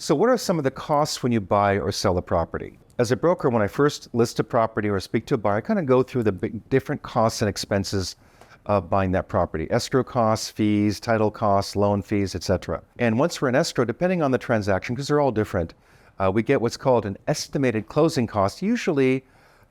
So what are some of the costs when you buy or sell a property? As a broker, when I first list a property or speak to a buyer, I kind of go through the different costs and expenses of buying that property. Escrow costs, fees, title costs, loan fees, etc. And once we're in escrow, depending on the transaction, because they're all different, we get what's called an estimated closing cost, usually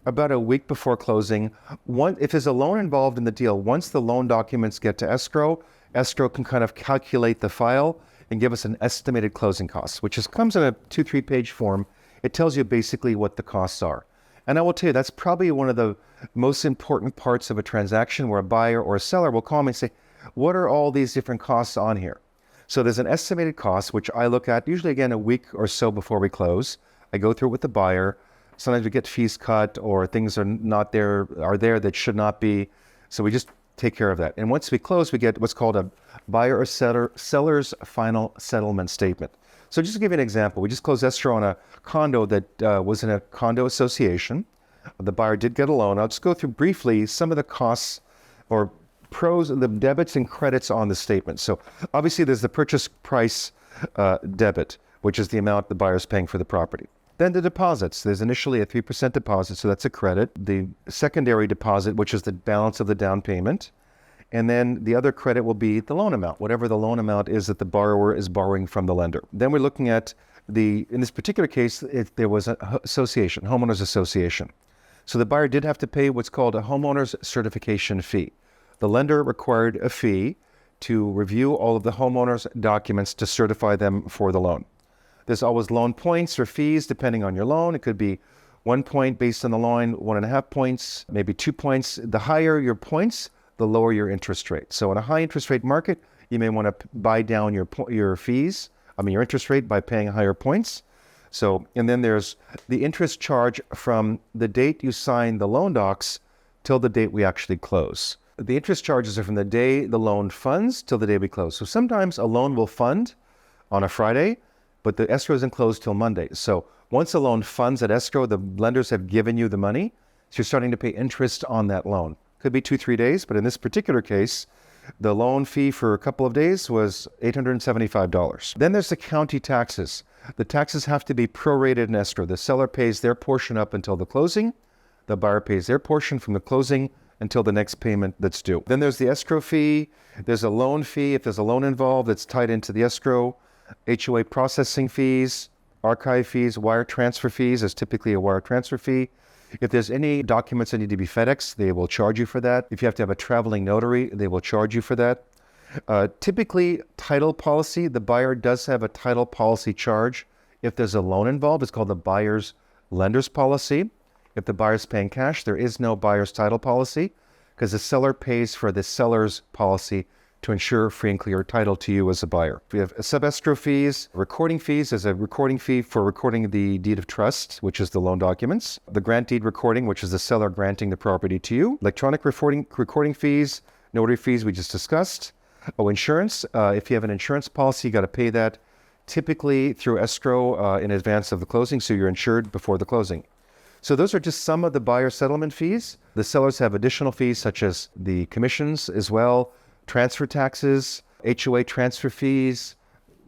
about a week before closing. If there's a loan involved in the deal, once the loan documents get to escrow, escrow can kind of calculate the file and give us an estimated closing cost, which comes in a 2-3 page form. It tells you basically what the costs are. And I will tell you, that's probably one of the most important parts of a transaction where a buyer or a seller will call me and say, what are all these different costs on here? So there's an estimated cost, which I look at usually again a week or so before we close. I go through it with the buyer. Sometimes we get fees cut or things are there that should not be. So we just take care of that. And once we close, we get what's called a buyer or seller's final settlement statement. So just to give you an example, we just closed escrow on a condo that was in a condo association. The buyer did get a loan. I'll just go through briefly some of the costs or pros, the debits and credits on the statement. So obviously there's the purchase price debit, which is the amount the buyer is paying for the property. Then the deposits, there's initially a 3% deposit, so that's a credit. The secondary deposit, which is the balance of the down payment. And then the other credit will be the loan amount, whatever the loan amount is that the borrower is borrowing from the lender. Then we're looking at in this particular case, there was an association, homeowners association. So the buyer did have to pay what's called a homeowner's certification fee. The lender required a fee to review all of the homeowner's documents to certify them for the loan. There's always loan points or fees depending on your loan. It could be 1 point based on the loan, 1.5 points, maybe 2 points. The higher your points, the lower your interest rate. So in a high interest rate market, you may want to buy down your fees, your interest rate by paying higher points. So, and then there's the interest charge from the date you sign the loan docs till the date we actually close. The interest charges are from the day the loan funds till the day we close. So sometimes a loan will fund on a Friday, but the escrow isn't closed till Monday. So once a loan funds at escrow, the lenders have given you the money, so you're starting to pay interest on that loan. Could be 2-3 days, but in this particular case, the loan fee for a couple of days was $875. Then there's the county taxes. The taxes have to be prorated in escrow. The seller pays their portion up until the closing. The buyer pays their portion from the closing until the next payment that's due. Then there's the escrow fee. There's a loan fee. If there's a loan involved, that's tied into the escrow. HOA processing fees, archive fees, wire transfer fees. There's typically a wire transfer fee. If there's any documents that need to be FedExed, they will charge you for that. If you have to have a traveling notary, they will charge you for that. Typically, title policy, the buyer does have a title policy charge. If there's a loan involved, it's called the buyer's lender's policy. If the buyer's paying cash, there is no buyer's title policy because the seller pays for the seller's policy to ensure free and clear title to you as a buyer. We have sub-escrow fees, recording fees. There's a recording fee for recording the deed of trust, which is the loan documents. The grant deed recording, which is the seller granting the property to you. Electronic recording fees, notary fees we just discussed. Insurance. If you have an insurance policy, you got to pay that typically through escrow in advance of the closing, so you're insured before the closing. So those are just some of the buyer settlement fees. The sellers have additional fees such as the commissions as well, transfer taxes, HOA transfer fees,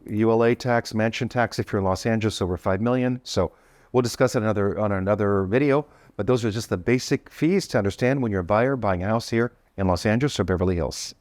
ULA tax, mansion tax if you're in Los Angeles over $5 million. So we'll discuss it on another video, but those are just the basic fees to understand when you're a buyer buying a house here in Los Angeles or Beverly Hills.